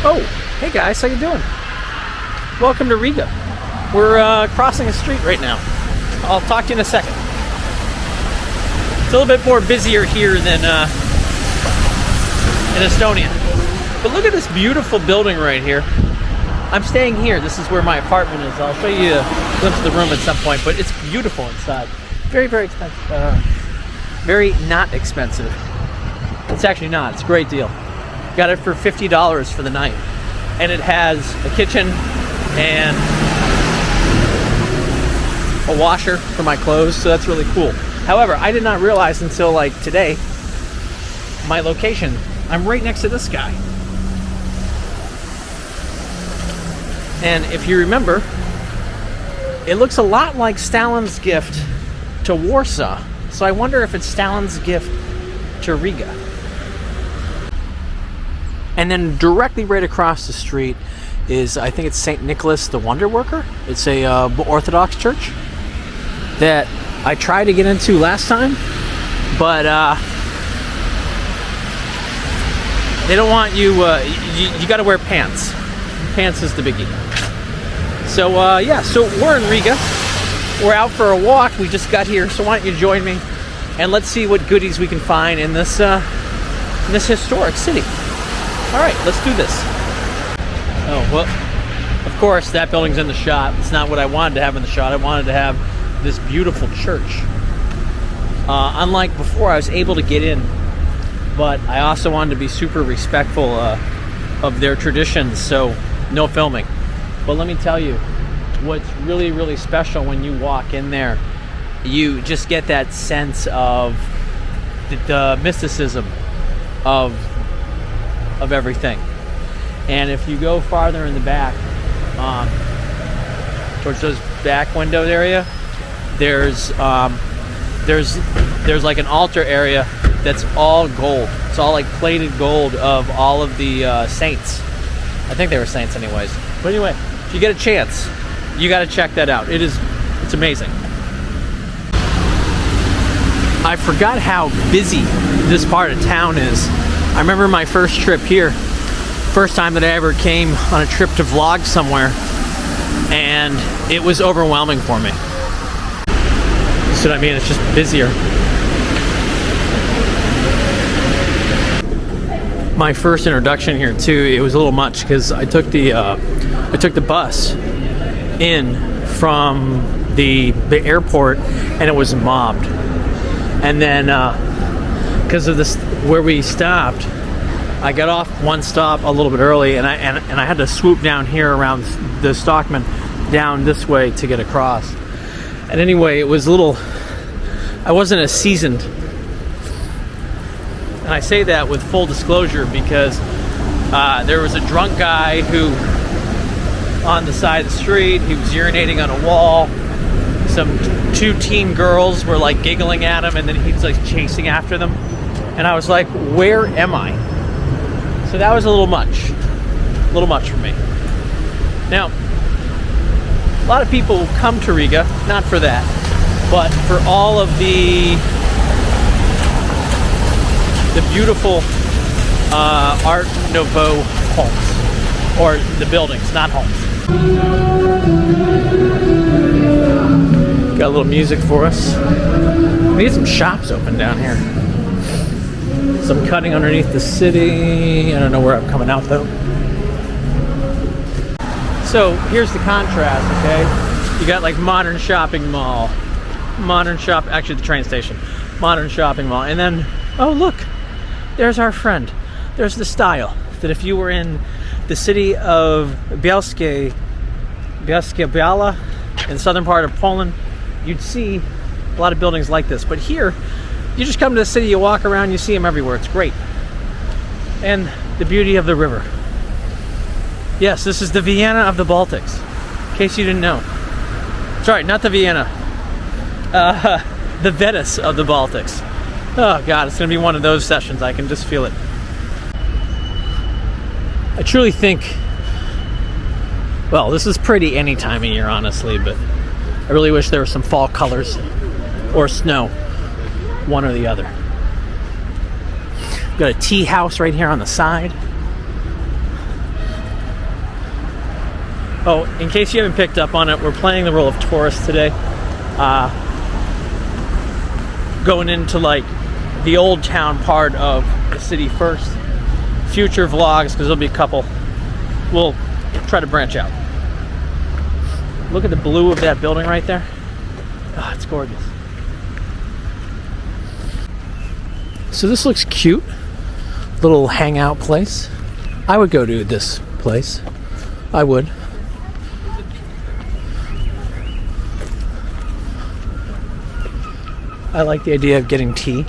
Oh, hey guys, how you doing? Welcome to Riga. We're crossing a street right now. I'll talk to you in a second. It's a little bit more busier here than in Estonia. But look at this beautiful building right here. I'm staying here. This is where my apartment is. I'll show you a glimpse of the room at some point, but it's beautiful inside. Very, very expensive. Very not expensive. It's actually not. It's a great deal. Got it for $50 for the night. And it has a kitchen and a washer for my clothes, so that's really cool. However, I did not realize until like today, my location, I'm right next to this guy. And if you remember, it looks a lot like Stalin's gift to Warsaw. So I wonder if it's Stalin's gift to Riga. And then directly right across the street is, I think it's St. Nicholas the Wonder Worker. It's a Orthodox church that I tried to get into last time, but they don't want you, you gotta wear pants. Pants is the biggie. So yeah, so we're in Riga. We're out for a walk. We just got here, so why don't you join me and let's see what goodies we can find in this historic city. All right, let's do this. Oh, well, of course, that building's in the shot. It's not what I wanted to have in the shot. I wanted to have this beautiful church. Unlike before, I was able to get in, but I also wanted to be super respectful of their traditions, so no filming. But let me tell you, what's really, really special when you walk in there, you just get that sense of the mysticism of everything. And if you go farther in the back, towards those back window area, there's like an altar area that's all gold. It's all like plated gold of all of the saints. I think they were saints anyways. But anyway, if you get a chance, you got to check that out. It's amazing. I forgot how busy this part of town is. I remember my first trip here, first time that I ever came on a trip to vlog somewhere, and it was overwhelming for me. So I mean, it's just busier. My first introduction here too, it was a little much because I took the bus in from the airport and it was mobbed. And then because of this, where we stopped, I got off one stop a little bit early, and I had to swoop down here around the Stockman down this way to get across. And anyway, it was a little, I wasn't as seasoned. And I say that with full disclosure because there was a drunk guy who, on the side of the street, he was urinating on a wall. Two teen girls were like giggling at him, and then he's like chasing after them. And I was like, where am I? So that was a little much for me. Now, a lot of people come to Riga, not for that, but for all of the beautiful Art Nouveau homes, or the buildings, not homes. Got a little music for us. We need some shops open down here. Some cutting underneath the city. I don't know where I'm coming out though. So here's the contrast, okay? You got like modern shopping mall, actually the train station, modern shopping mall, and then, oh look, there's our friend. There's the style that if you were in the city of Bielska Biała in the southern part of Poland, you'd see a lot of buildings like this. But here, you just come to the city, you walk around, you see them everywhere. It's great. And the beauty of the river. Yes, this is the Vienna of the Baltics, in case you didn't know. Sorry, not the Vienna. The Venice of the Baltics. Oh God, it's gonna be one of those sessions. I can just feel it. I truly think, well, this is pretty any time of year, honestly, but I really wish there were some fall colors or snow, one or the other. Got a tea house right here on the side. Oh, in case you haven't picked up on it, we're playing the role of tourists today. Going into like the old town part of the city first. Future vlogs, because there'll be a couple. We'll try to branch out. Look at the blue of that building right there. Oh, it's gorgeous. So this looks cute. Little hangout place. I would go to this place. I would. I like the idea of getting tea.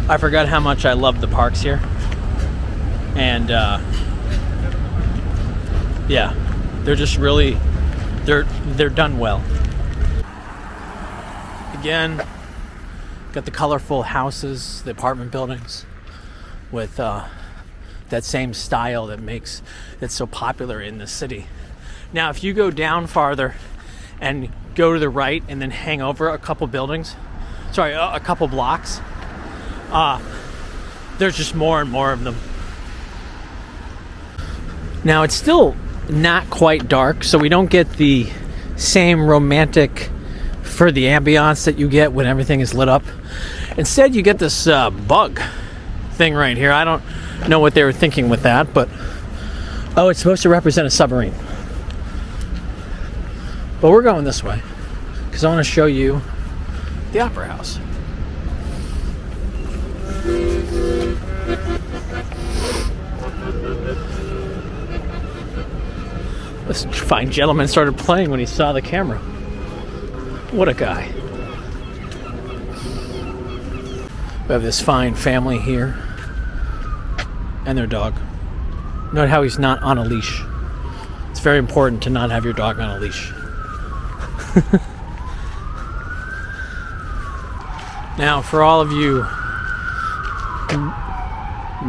I forgot how much I love the parks here. And yeah, they're just really, they're done well. Again, got the colorful houses, the apartment buildings with that same style that makes it so popular in the city. Now, if you go down farther and go to the right and then hang over a couple buildings, a couple blocks, there's just more and more of them. Now, it's still not quite dark, so we don't get the same romantic for the ambiance that you get when everything is lit up. Instead, you get this bug thing right here. I don't know what they were thinking with that, but oh, it's supposed to represent a submarine. But we're going this way because I want to show you the Opera House. This fine gentleman started playing when he saw the camera. What a guy. We have this fine family here and their dog. Note how he's not on a leash. It's very important to not have your dog on a leash. Now, for all of you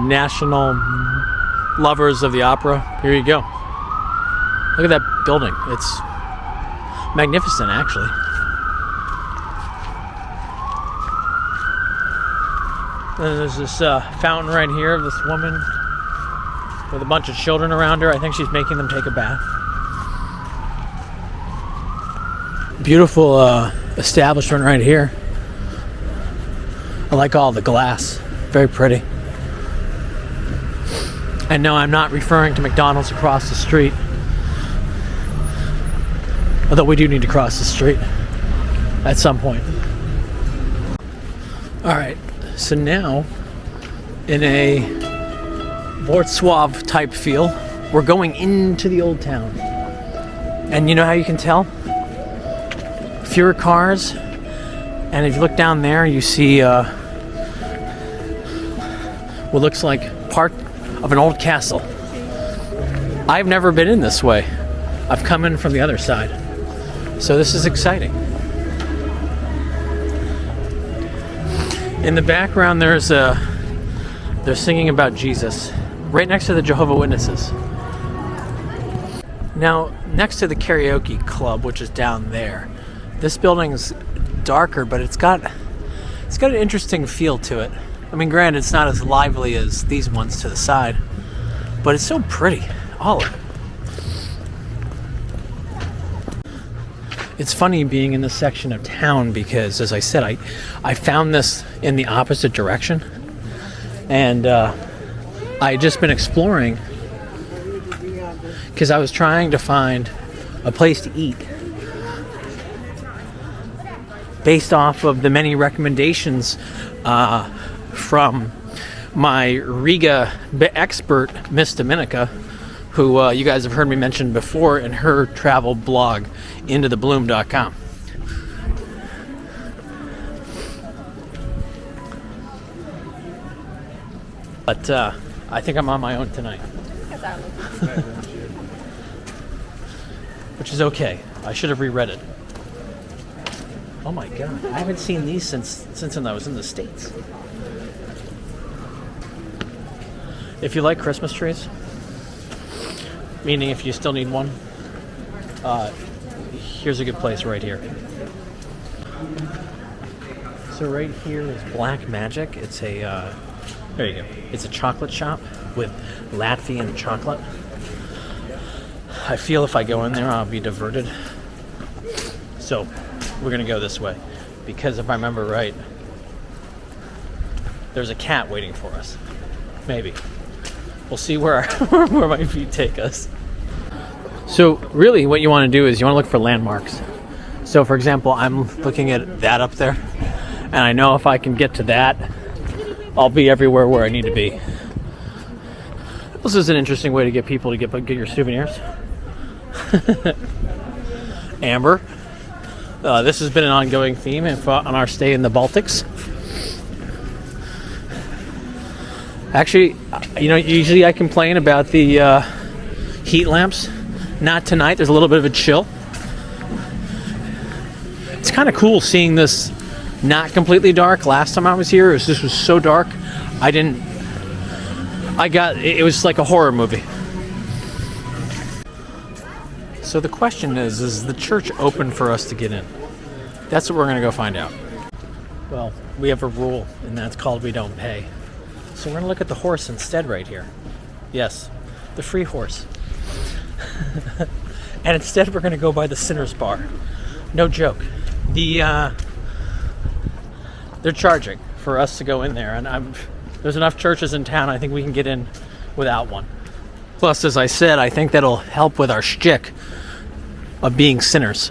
national lovers of the opera, here you go. Look at that building. It's magnificent, actually. And there's this fountain right here of this woman with a bunch of children around her. I think she's making them take a bath. Beautiful establishment right here. I like all the glass. Very pretty. And no, I'm not referring to McDonald's across the street. Although we do need to cross the street at some point. Alright, so now in a Wrocław type feel, we're going into the old town. And you know how you can tell? Fewer cars, and if you look down there, you see what looks like part of an old castle. I've never been in this way. I've come in from the other side. So this is exciting. In the background, they're singing about Jesus, right next to the Jehovah's Witnesses. Now, next to the karaoke club, which is down there, this building's darker, but it's got an interesting feel to it. I mean, granted, it's not as lively as these ones to the side, but it's so pretty, all of it. It's funny being in this section of town because, as I said, I found this in the opposite direction, and I had just been exploring because I was trying to find a place to eat based off of the many recommendations from my Riga expert, Miss Dominica, who you guys have heard me mention before in her travel blog, intothebloom.com. But I think I'm on my own tonight. Which is okay. I should have reread it. Oh my god, I haven't seen these since I was in the States. If you like Christmas trees, meaning if you still need one, here's a good place right here. So right here is Black Magic. It's a, there you go. It's a chocolate shop with Latvian chocolate. I feel if I go in there, I'll be diverted. So we're gonna go this way because if I remember right, there's a cat waiting for us. Maybe. We'll see where where my feet take us. So really what you want to do is you want to look for landmarks. So for example, I'm looking at that up there, and I know if I can get to that, I'll be everywhere where I need to be. This is an interesting way to get people to get your souvenirs. Amber. This has been an ongoing theme on our stay in the Baltics. Actually, you know, usually I complain about the heat lamps. Not tonight. There's a little bit of a chill. It's kind of cool seeing this not completely dark. Last time I was here, this was so dark. It was like a horror movie. So the question is the church open for us to get in? That's what we're going to go find out. Well, we have a rule, and that's called we don't pay. So we're going to look at the horse instead right here. Yes, the free horse. And instead we're going to go by the Sinner's Bar. No joke. They're charging for us to go in there, and there's enough churches in town, I think we can get in without one. Plus, as I said, I think that'll help with our shtick of being sinners.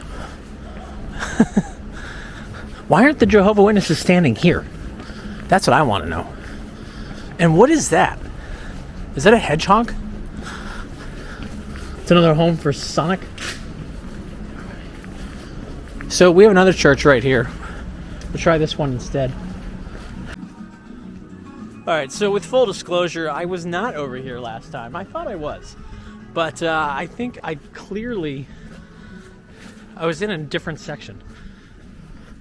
Why aren't the Jehovah's Witnesses standing here? That's what I want to know. And what is that? Is that a hedgehog? It's another home for Sonic. So we have another church right here. We'll try this one instead. Alright, so with full disclosure, I was not over here last time. I thought I was. But I think I was in a different section.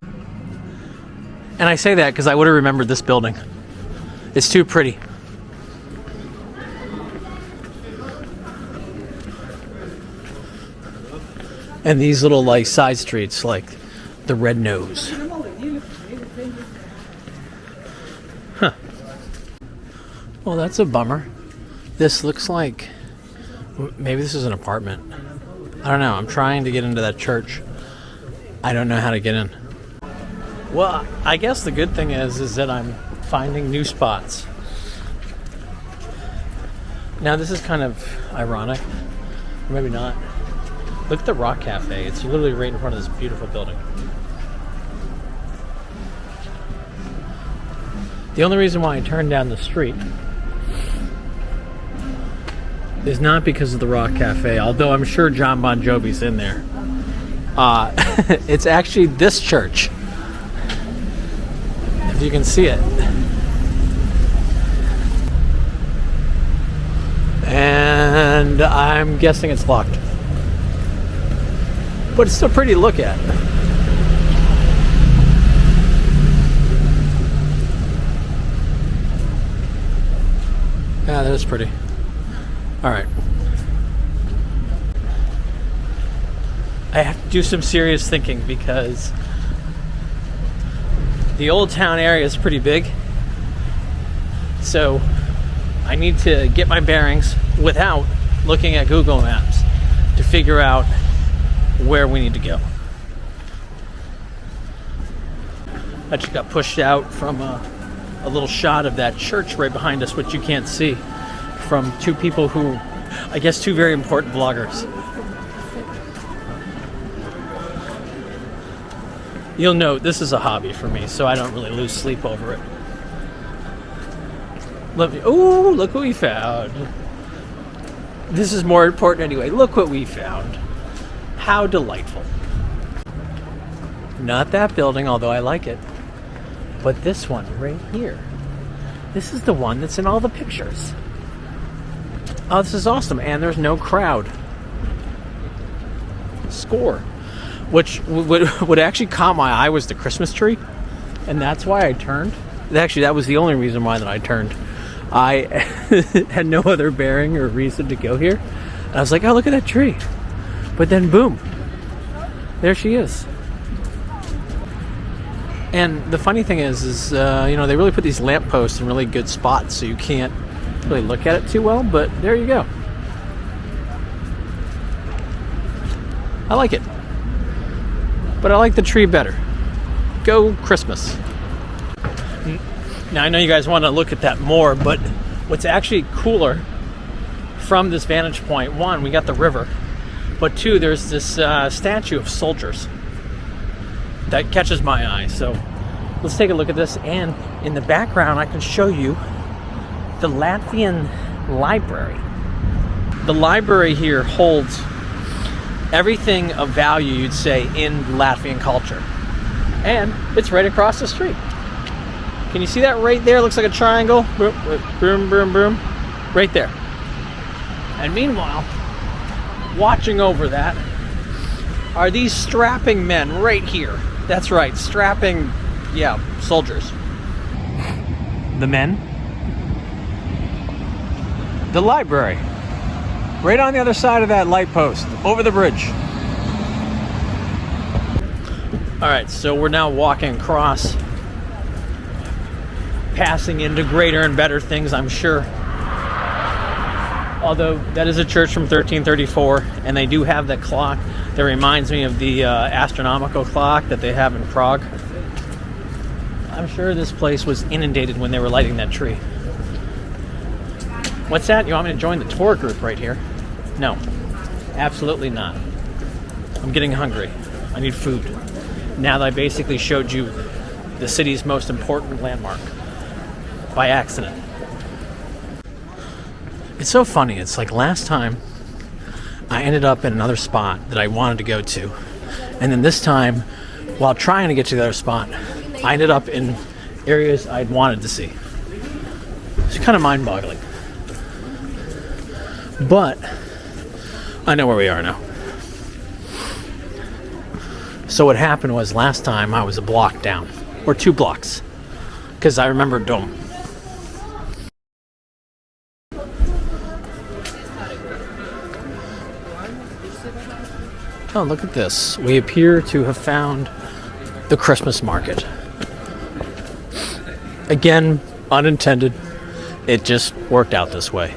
And I say that because I would have remembered this building. It's too pretty. And these little like side streets, like the Red Nose. Huh. Well, that's a bummer. This looks like maybe this is an apartment. I don't know. I'm trying to get into that church. I don't know how to get in. Well, I guess the good thing is that I'm finding new spots. Now, this is kind of ironic. Or maybe not. Look at the Rock Cafe. It's literally right in front of this beautiful building. The only reason why I turned down the street is not because of the Rock Cafe, although I'm sure John Bon Jovi's in there. It's actually this church. If you can see it. And I'm guessing it's locked. But it's still pretty to look at. Yeah, that is pretty. Alright. I have to do some serious thinking because the Old Town area is pretty big. So I need to get my bearings without looking at Google Maps to figure out where we need to go. I just got pushed out from a little shot of that church right behind us, which you can't see, from two people who, I guess, two very important vloggers. You'll note this is a hobby for me, so I don't really lose sleep over it. Oh, look what we found. This is more important anyway. Look what we found. How delightful. Not that building, although I like it. But this one right here. This is the one that's in all the pictures. Oh, this is awesome. And there's no crowd. Score. Which would actually caught my eye was the Christmas tree. And that's why I turned. Actually, that was the only reason why that I turned. I had no other bearing or reason to go here. And I was like, oh, look at that tree. But then, boom. There she is. And the funny thing is you know, they really put these lampposts in really good spots, so you can't really look at it too well, but there you go. I like it. But I like the tree better. Go Christmas. Now I know you guys want to look at that more, but what's actually cooler from this vantage point, one, we got the river, but two, there's this statue of soldiers that catches my eye. So let's take a look at this, and in the background I can show you the Latvian library. The library here holds everything of value, you'd say, in Latvian culture. And it's right across the street. Can you see that right there? Looks like a triangle. Boom, boom, boom, boom. Right there. And meanwhile, watching over that are these strapping men right here. That's right, strapping, soldiers. The men. The library. Right on the other side of that light post, over the bridge. All right, so we're now walking across, passing into greater and better things, I'm sure. Although that is a church from 1334, and they do have that clock that reminds me of the astronomical clock that they have in Prague. I'm sure this place was inundated when they were lighting that tree. What's that? You want me to join the tour group right here? No, absolutely not. I'm getting hungry. I need food. Now that I basically showed you the city's most important landmark by accident. It's so funny. It's like last time I ended up in another spot that I wanted to go to, and then this time, while trying to get to the other spot, I ended up in areas I'd wanted to see. It's kind of mind-boggling. But I know where we are now. So what happened was last time I was a block down, or 2 blocks, because I remember Dome. Oh, look at this. We appear to have found the Christmas market. Again, unintended. It just worked out this way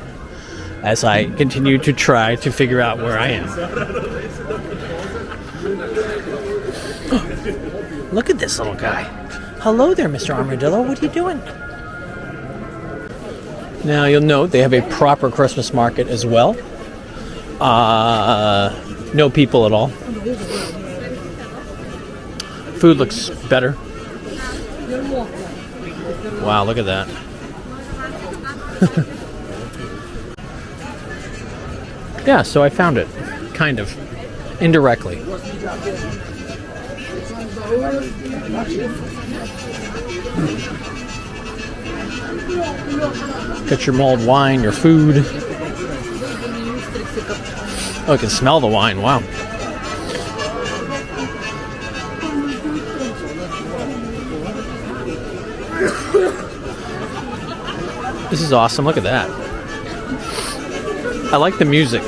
as I continue to try to figure out where I am. Look at this little guy. Hello there, Mr. Armadillo. What are you doing? Now, you'll note they have a proper Christmas market as well. No people at all. Food looks better. Wow, look at that. Yeah, so I found it. Kind of. Indirectly. Got your mulled wine, your food. Oh, I can smell the wine. Wow. This is awesome. Look at that. I like the music.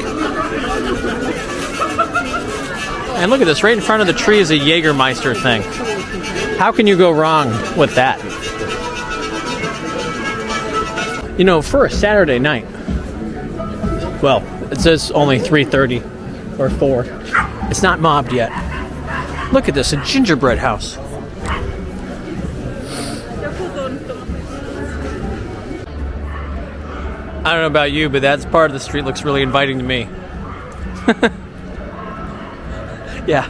And look at this. Right in front of the tree is a Jägermeister thing. How can you go wrong with that? You know, for a Saturday night, well, it says only 3:30 or 4. It's not mobbed yet. Look at this, a gingerbread house. I don't know about you, but that part of the street looks really inviting to me. Yeah.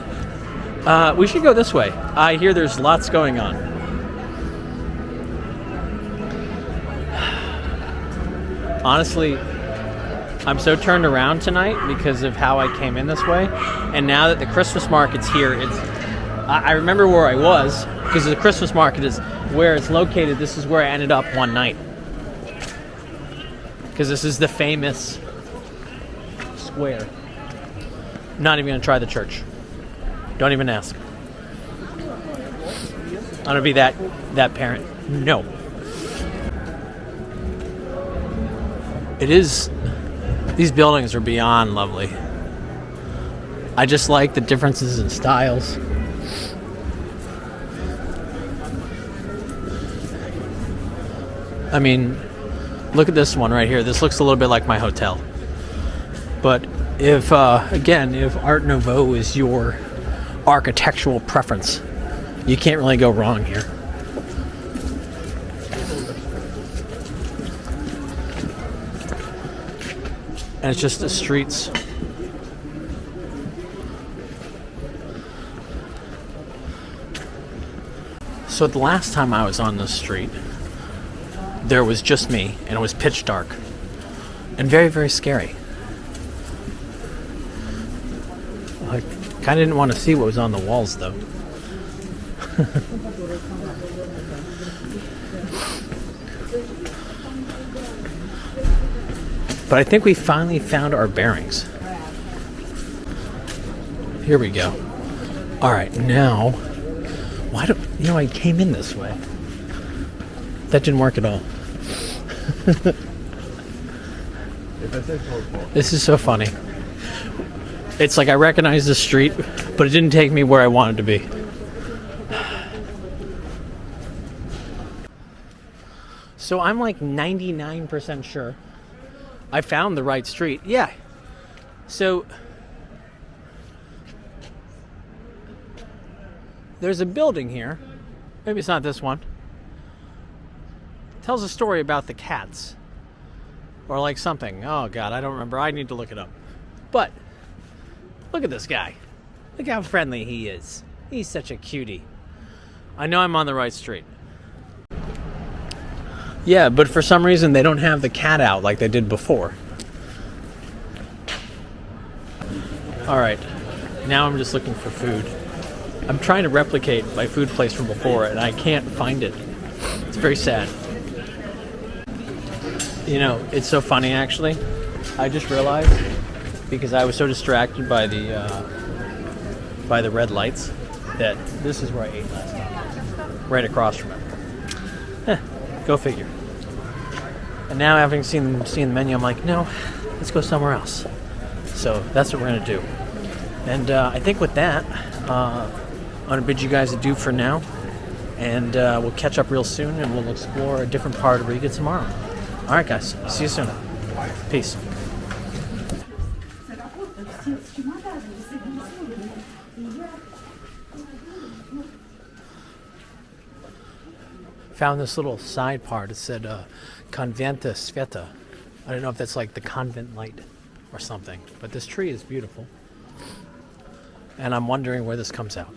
We should go this way. I hear there's lots going on. Honestly, I'm so turned around tonight because of how I came in this way. And now that the Christmas market's here, I remember where I was because the Christmas market is where it's located. This is where I ended up one night. Because this is the famous square. I'm not even going to try the church. Don't even ask. I'm going to be that parent. No. It is... These buildings are beyond lovely. I just like the differences in styles. I mean, look at this one right here. This looks a little bit like my hotel. But if again, if Art Nouveau is your architectural preference, you can't really go wrong here. And it's just the streets. So the last time I was on this street, there was just me, and it was pitch dark. And very, very scary. I kind of didn't want to see what was on the walls, though. But I think we finally found our bearings. Here we go. All right, now, why do I came in this way? That didn't work at all. This is so funny. It's like I recognize the street, but it didn't take me where I wanted to be. So I'm like 99% sure I found the right street. Yeah. So there's a building here. Maybe it's not this one. It tells a story about the cats. Or like something. Oh God, I don't remember. I need to look it up. But look at this guy. Look how friendly he is. He's such a cutie. I know I'm on the right street. Yeah, but for some reason they don't have the cat out like they did before. Alright, now I'm just looking for food. I'm trying to replicate my food place from before and I can't find it. It's very sad. You know, it's so funny actually. I just realized, because I was so distracted by the red lights, that this is where I ate last time. Right across from it. Go figure. And now, having seen the menu, I'm like, no, let's go somewhere else. So that's what we're gonna do. And I think with that, I'm gonna bid you guys adieu for now, and we'll catch up real soon, and we'll explore a different part of Riga tomorrow. All right, guys. See you soon. Peace. Found this little side part. It said Konventa Sveta. I don't know if that's like the convent light or something, but this tree is beautiful. And I'm wondering where this comes out.